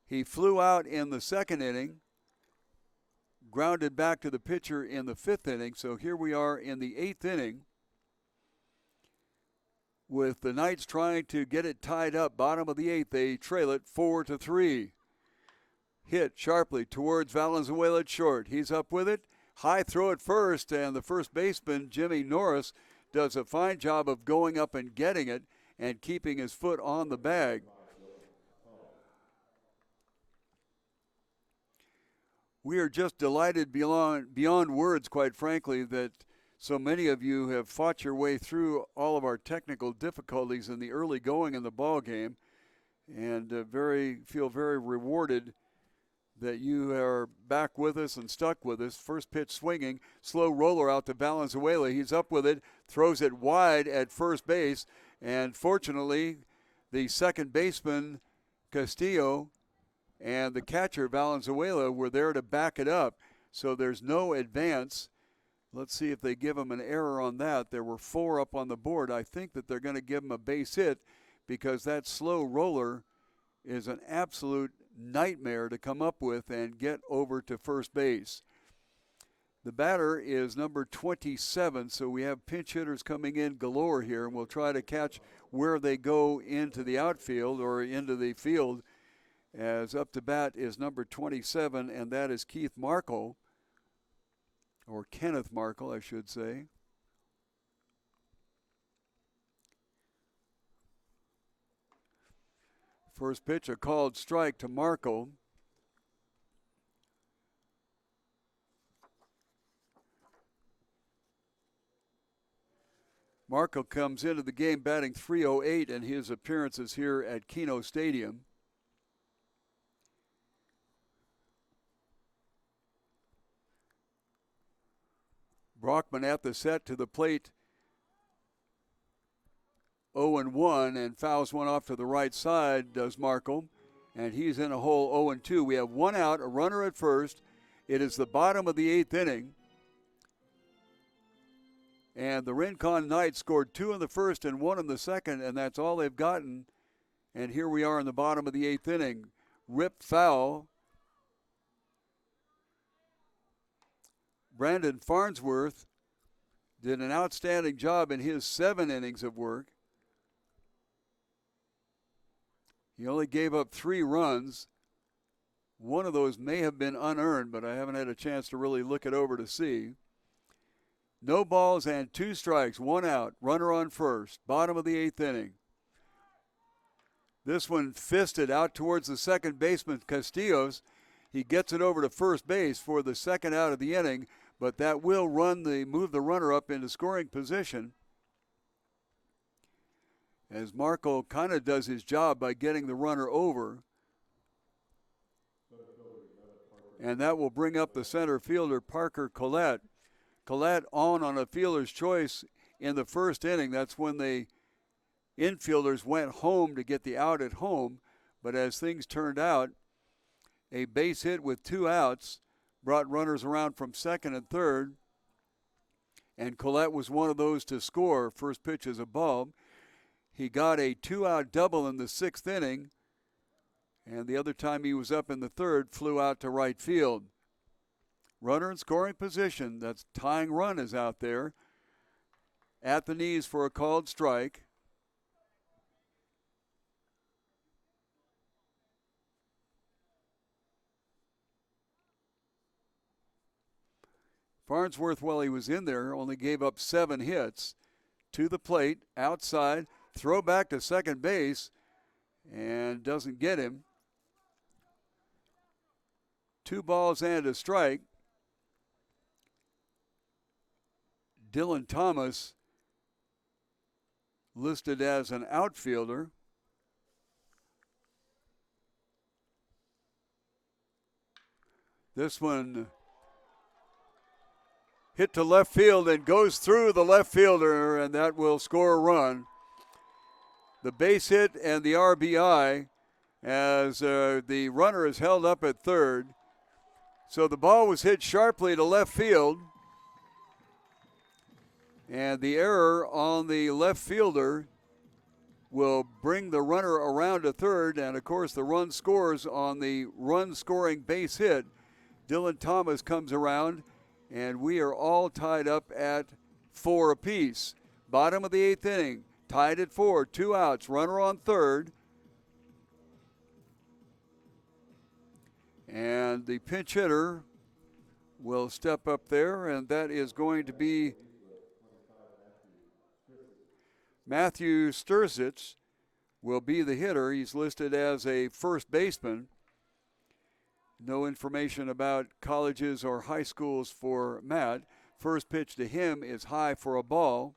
He flew out in the second inning, grounded back to the pitcher in the fifth inning. So here we are in the eighth inning with the Knights trying to get it tied up. Bottom of the eighth, they trail it 4-3. Hit sharply towards Valenzuela at short. He's up with it. High throw at first, and the first baseman, Jimmy Norris, does a fine job of going up and getting it and keeping his foot on the bag. We are just delighted beyond words, quite frankly, that so many of you have fought your way through all of our technical difficulties in the early going in the ball game, and feel very rewarded that you are back with us and stuck with us. First pitch swinging, slow roller out to Valenzuela. He's up with it, throws it wide at first base, and fortunately, the second baseman, Castillo, and the catcher, Valenzuela, were there to back it up. So there's no advance. Let's see if they give him an error on that. There were 4 up on the board. I think that they're going to give him a base hit because that slow roller is an absolute nightmare to come up with and get over to first base. The batter is number 27, so we have pinch hitters coming in galore here, and we'll try to catch where they go into the outfield or into the field, as up to bat is number 27, and that is Keith Markle, or Kenneth Markle, I should say. First pitch, a called strike to Markle. Markle comes into the game batting .308 in his appearances here at Kino Stadium. Brockman at the set to the plate, 0-1, and fouls one off to the right side, does Markle, and he's in a hole 0-2. We have one out, a runner at first. It is the bottom of the eighth inning, and the Rincon Knights scored 2 in the first and 1 in the second, and that's all they've gotten. And here we are in the bottom of the eighth inning. Rip foul. Brandon Farnsworth did an outstanding job in his 7 innings of work. He only gave up 3 runs. One of those may have been unearned, but I haven't had a chance to really look it over to see. No balls and 2 strikes, 1 out, runner on first, bottom of the eighth inning. This one fisted out towards the second baseman, Castillos. He gets it over to first base for the second out of the inning, but that will move the runner up into scoring position, as Markle kind of does his job by getting the runner over. And that will bring up the center fielder, Parker Collette. Collette on a fielder's choice in the first inning. That's when the infielders went home to get the out at home. But as things turned out, a base hit with 2 outs brought runners around from second and third. And Collette was one of those to score. First pitch is a ball. He got a 2-out double in the 6th inning, and the other time he was up in the third, flew out to right field. Runner in scoring position. That's tying run is out there. At the knees for a called strike. Farnsworth, while he was in there, only gave up 7 hits. To the plate, outside, throw back to second base, and doesn't get him. 2 balls and a strike. Dylan Thomas listed as an outfielder. This one hit to left field and goes through the left fielder, and that will score a run. The base hit and the RBI as the runner is held up at third. So the ball was hit sharply to left field, and the error on the left fielder will bring the runner around to third, and of course the run scores on the run-scoring base hit. Dylan Thomas comes around, and we are all tied up at 4 apiece. Bottom of the 8th inning, tied at 4, 2 outs, runner on third. And the pinch hitter will step up there, and that is going to be Matthew Sturzich will be the hitter. He's listed as a first baseman. No information about colleges or high schools for Matt. First pitch to him is high for a ball.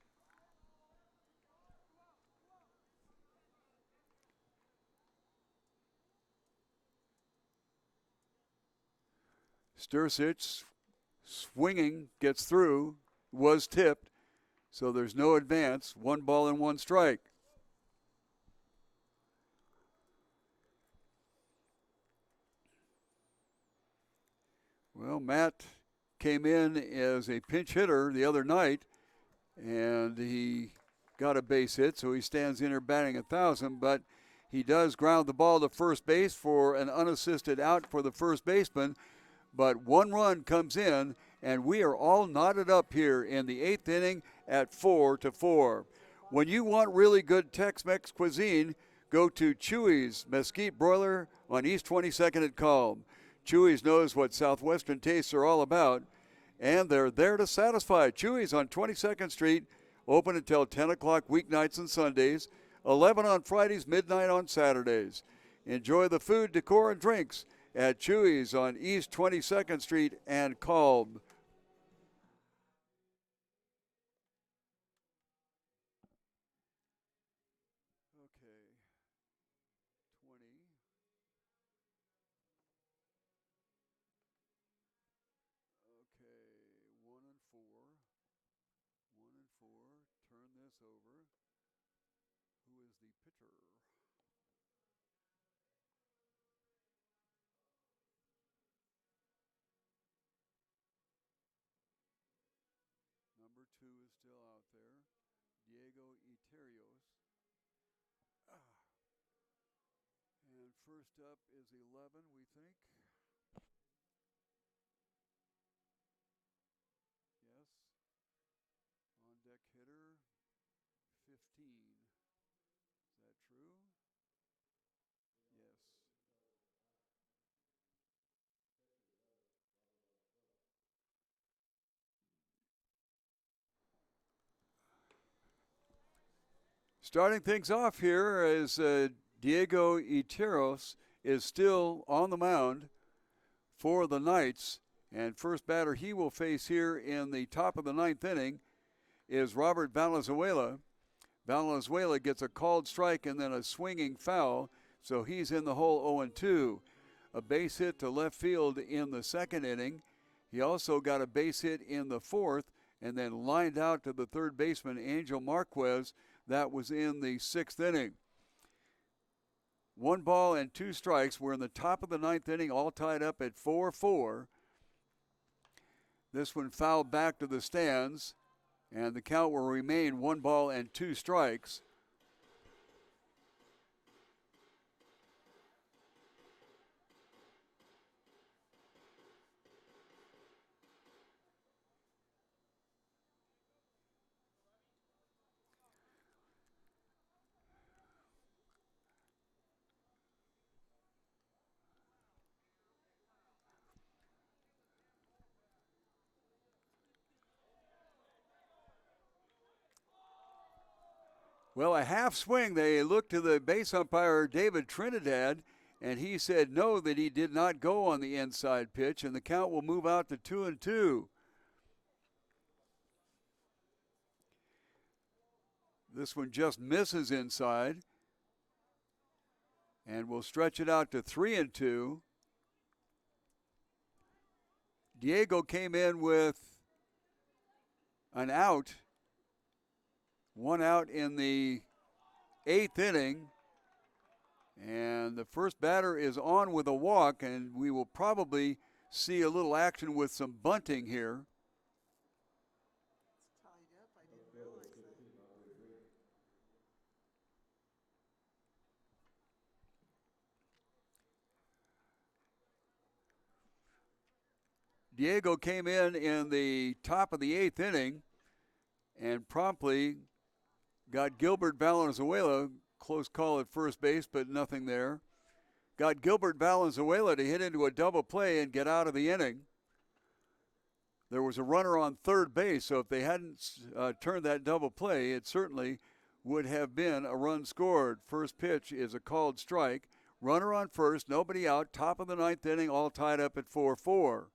Sturzich swinging, gets through, was tipped, so there's no advance. 1 ball and 1 strike. Well, Matt came in as a pinch hitter the other night, and he got a base hit, so he stands in there batting 1,000, but he does ground the ball to first base for an unassisted out for the first baseman, but 1 run comes in, and we are all knotted up here in the 8th inning at 4-4. When you want really good Tex-Mex cuisine, go to Chewy's Mesquite Broiler on East 22nd at Calm. Chewy's knows what Southwestern tastes are all about, and they're there to satisfy. Chewy's on 22nd Street, open until 10 o'clock weeknights and Sundays, 11 on Fridays, midnight on Saturdays. Enjoy the food, decor, and drinks at Chewy's on East 22nd Street and Calm. Okay, 20. Okay, 1 and 4. 1 and 4. Turn this over. Who is the pitcher? Number 2 is still out there. Diego Iterios. And first up is 11, we think. Yes. On deck hitter, 15. Is that true? Yes. Starting things off here is Diego Iterios is still on the mound for the Knights. And first batter he will face here in the top of the 9th inning is Robert Valenzuela. Valenzuela gets a called strike and then a swinging foul, so he's in the hole 0-2. A base hit to left field in the 2nd inning. He also got a base hit in the 4th and then lined out to the third baseman, Angel Marquez. That was in the 6th inning. 1 ball and 2 strikes. We're in the top of the 9th inning, all tied up at 4-4. This one fouled back to the stands, and the count will remain 1 ball and 2 strikes. Well, a half swing. They looked to the base umpire, David Trinidad, and he said no, that he did not go on the inside pitch, and the count will move out to 2-2. This one just misses inside, and we'll stretch it out to 3-2. Diego came in with an out, one out in the 8th inning. And the first batter is on with a walk, and we will probably see a little action with some bunting here. Diego came in the top of the 8th inning and promptly got Gilbert Valenzuela, close call at first base, but nothing there. Got Gilbert Valenzuela to hit into a double play and get out of the inning. There was a runner on third base, so if they hadn't turned that double play, it certainly would have been a run scored. First pitch is a called strike. Runner on first, nobody out, top of the 9th inning, all tied up at 4-4.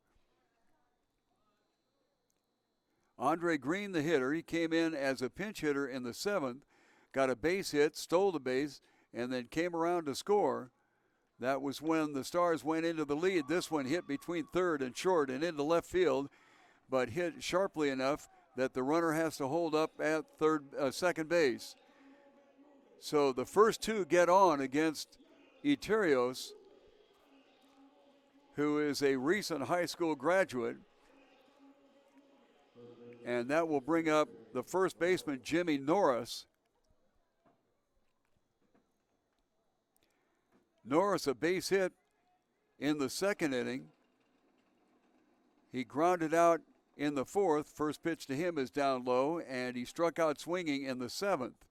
Andre Green, the hitter, he came in as a pinch hitter in the 7th, got a base hit, stole the base, and then came around to score. That was when the Stars went into the lead. This one hit between third and short and into left field, but hit sharply enough that the runner has to hold up at second base. So the first two get on against Iterios, who is a recent high school graduate. And that will bring up the first baseman, Jimmy Norris. Norris, a base hit in the 2nd inning. He grounded out in the 4th. First pitch to him is down low, and he struck out swinging in the 7th.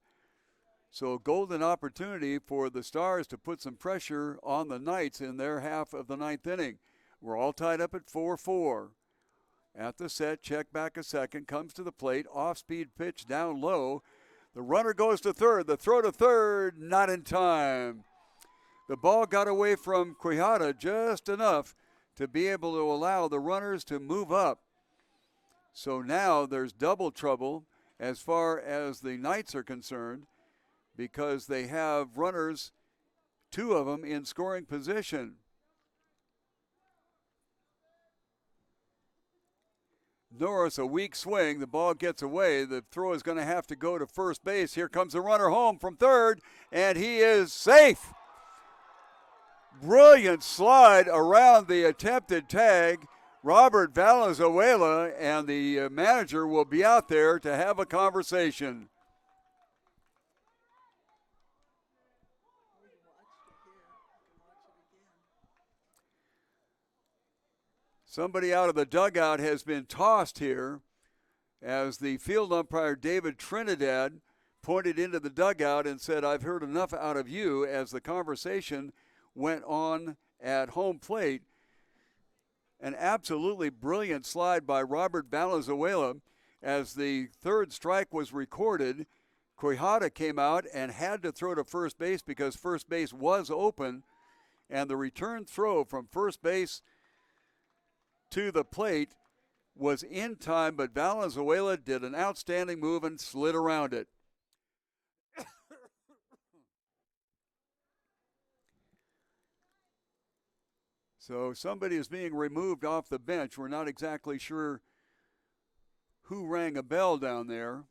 So a golden opportunity for the Stars to put some pressure on the Knights in their half of the 9th inning. We're all tied up at 4-4. At the set, check back a second, comes to the plate, off-speed pitch down low. The runner goes to third. The throw to third, not in time. The ball got away from Quijada just enough to be able to allow the runners to move up. So now there's double trouble as far as the Knights are concerned, because they have runners, 2 of them, in scoring position. Norris, a weak swing. The ball gets away. The throw is going to have to go to first base. Here comes the runner home from third, and he is safe. Brilliant slide around the attempted tag. Robert Valenzuela and the manager will be out there to have a conversation. Somebody out of the dugout has been tossed here as the field umpire, David Trinidad, pointed into the dugout and said, "I've heard enough out of you," as the conversation went on at home plate. An absolutely brilliant slide by Robert Valenzuela. As the third strike was recorded, Quijada came out and had to throw to first base because first base was open, and the return throw from first base to the plate was in time, but Valenzuela did an outstanding move and slid around it. So somebody is being removed off the bench. We're not exactly sure who rang a bell down there.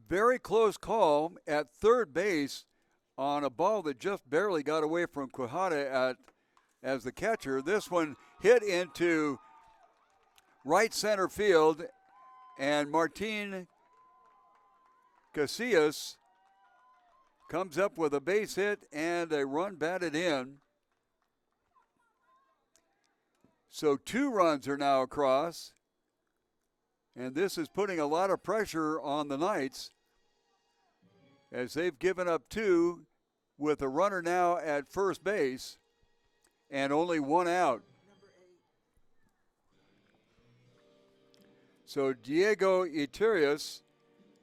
Very close call at third base on a ball that just barely got away from Quijada as the catcher. This one hit into right center field, and Martin Casillas comes up with a base hit and a run batted in. So 2 runs are now across, and this is putting a lot of pressure on the Knights, as they've given up 2 with a runner now at first base and only 1 out. So Diego Iterius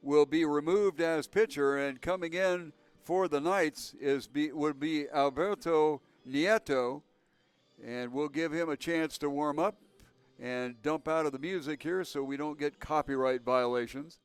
will be removed as pitcher, and coming in for the Knights would be Alberto Nieto, and we'll give him a chance to warm up and dump out of the music here so we don't get copyright violations.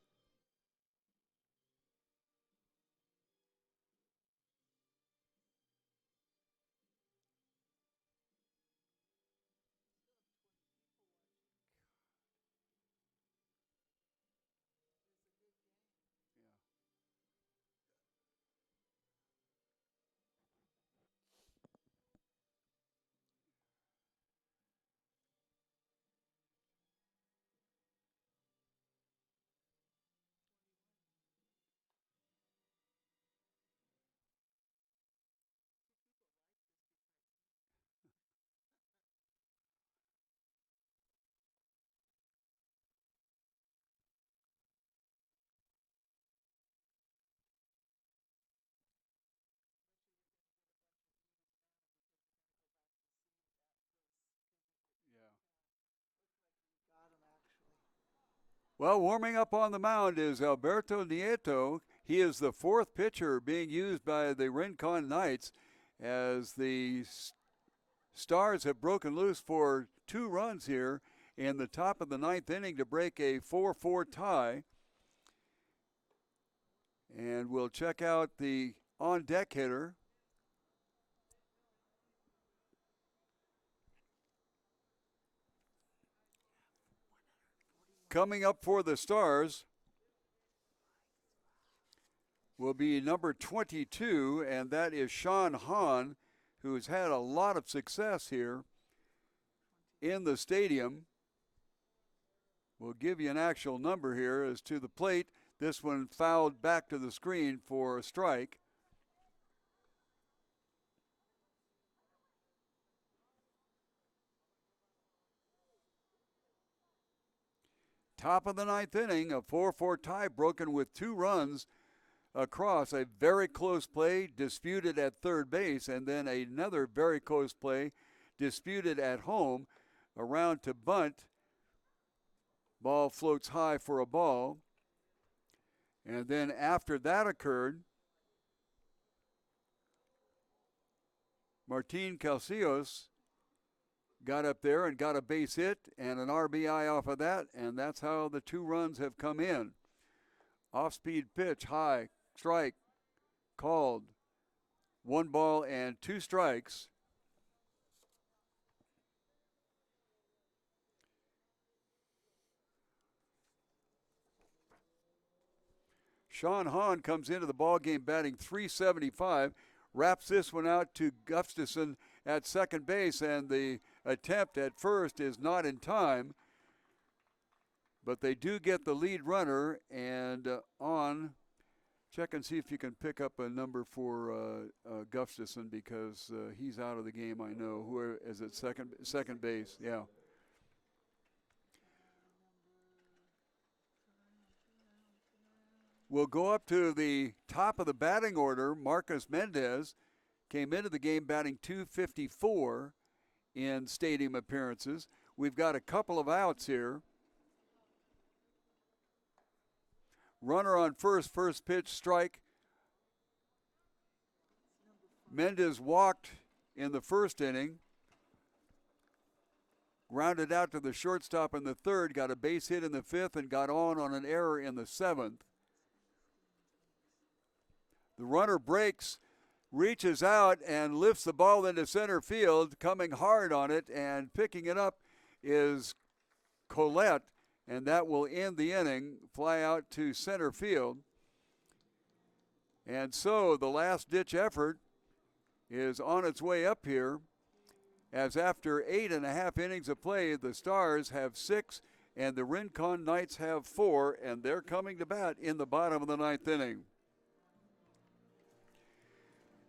Well, warming up on the mound is Alberto Nieto. He is the fourth pitcher being used by the Rincon Knights as the Stars have broken loose for 2 runs here in the top of the 9th inning to break a 4-4 tie. And we'll check out the on-deck hitter. Coming up for the Stars will be number 22, and that is Sean Hahn, who has had a lot of success here in the stadium. We'll give you an actual number here as to the plate. This one fouled back to the screen for a strike. Top of the 9th inning, a 4-4 tie broken with 2 runs across. A very close play disputed at third base, and then another very close play disputed at home. Around to bunt. Ball floats high for a ball. And then after that occurred, Martin Calcios got up there and got a base hit and an RBI off of that, and that's how the 2 runs have come in. Off-speed pitch, high, strike, called. 1 ball and 2 strikes. Sean Hahn comes into the ballgame batting .375, wraps this one out to Gustafson at second base, and the attempt at first is not in time, but they do get the lead runner. And check and see if you can pick up a number for Gustafson, because he's out of the game, I know. Who is it? Second base, yeah. We'll go up to the top of the batting order. Marcus Mendez came into the game batting .254 in stadium appearances. We've got a couple of outs here. Runner on first pitch, strike. Mendez walked in the first inning. Grounded out to the shortstop in the third, got a base hit in the fifth, and got on an error in the seventh. The runner breaks, reaches out, and lifts the ball into center field. Coming hard on it and picking it up is Collette, and that will end the inning. Fly out to center field. And so the last-ditch effort is on its way up here, as after 8.5 innings of play, the Stars have 6 and the Rincon Knights have 4, and they're coming to bat in the bottom of the 9th inning.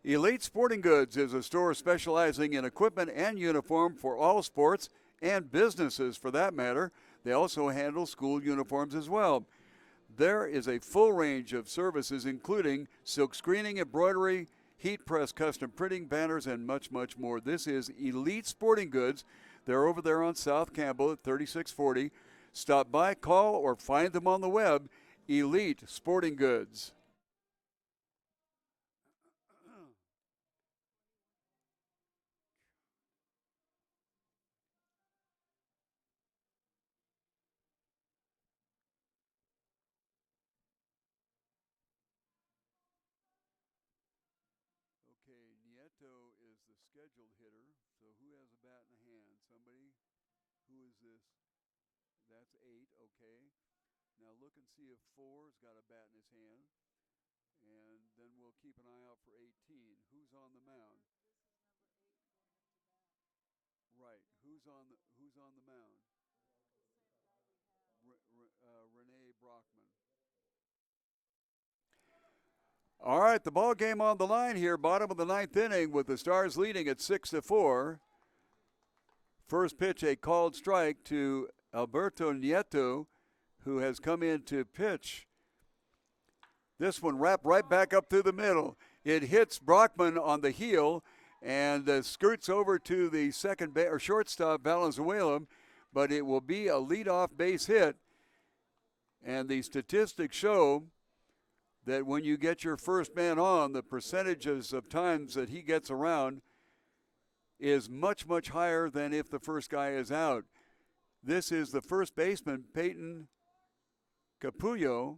Elite Sporting Goods is a store specializing in equipment and uniform for all sports and businesses for that matter. They also handle school uniforms as well. There is a full range of services including silk screening, embroidery, heat press, custom printing, banners, and much, much more. This is Elite Sporting Goods. They're over there on South Campbell at 3640 Stop by, call, or find them on the web. Elite Sporting Goods. Okay, Nieto is the scheduled hitter. So who has a bat in the hand? Somebody? Who is this? That's 8. Okay. Now look and see if 4's got a bat in his hand. And then we'll keep an eye out for 18. Who's on the mound? Right. Who's on the mound? Renee Brockman. All right, the ball game on the line here, bottom of the ninth inning, with the Stars leading at 6-4. First pitch, a called strike to Alberto Nieto, who has come in to pitch. This one wrapped right back up through the middle. It hits Brockman on the heel and skirts over to the shortstop Valenzuela, but it will be a leadoff base hit. And the statistics show that when you get your first man on, the percentages of times that he gets around is much, much higher than if the first guy is out. This is the first baseman, Peyton Capullo.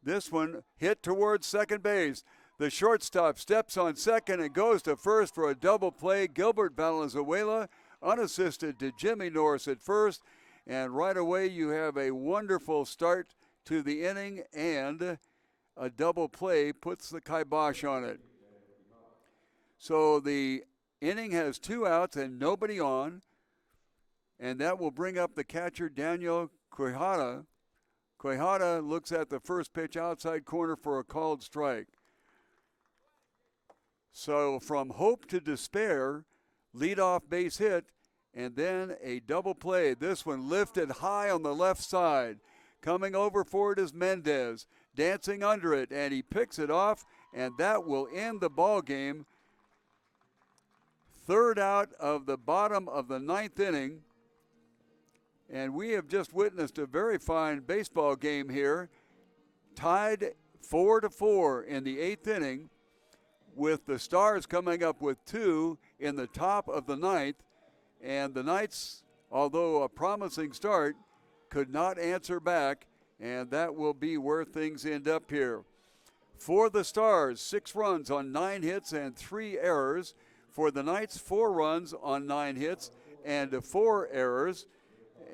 This one hit towards second base. The shortstop steps on second and goes to first for a double play. Gilbert Valenzuela unassisted to Jimmy Norris at first. And right away you have a wonderful start to the inning, and a double play puts the kibosh on it. So the inning has 2 outs and nobody on, and that will bring up the catcher Daniel Quijada. Quijada looks at the first pitch outside corner for a called strike. So from hope to despair, leadoff base hit, and then a double play. This one lifted high on the left side. Coming over for it is Mendez, dancing under it, and he picks it off, and that will end the ball game. Third out of the bottom of the ninth inning, and we have just witnessed a very fine baseball game here, tied 4-4 in the eighth inning, with the Stars coming up with 2 in the top of the ninth, and the Knights, although a promising start, could not answer back, and that will be where things end up here. For the Stars, 6 runs on 9 hits and 3 errors. For the Knights, 4 runs on 9 hits and 4 errors.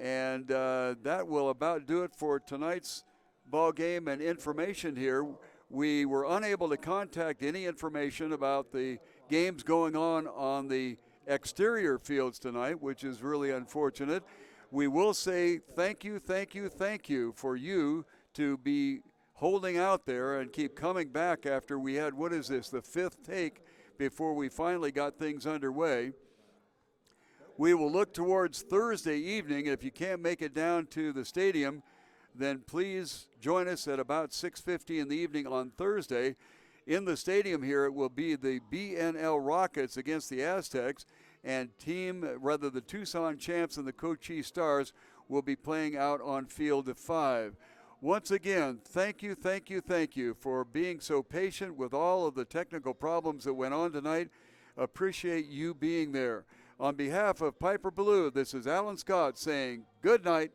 And that will about do it for tonight's ball game and information here. We were unable to contact any information about the games going on the exterior fields tonight, which is really unfortunate. We will say thank you for you to be holding out there and keep coming back after we had, the 5th take before we finally got things underway. We will look towards Thursday evening. If you can't make it down to the stadium, then please join us at about 6:50 in the evening on Thursday. In the stadium here, it will be the BNL Rockets against the Aztecs, and the Tucson Champs and the Cochise Stars will be playing out on field 5. Once again, thank you for being so patient with all of the technical problems that went on tonight. Appreciate you being there. On behalf of Piper Ballou, this is Alan Scott saying good night.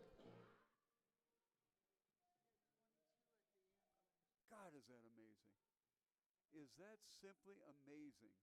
God, is that amazing? Is that simply amazing?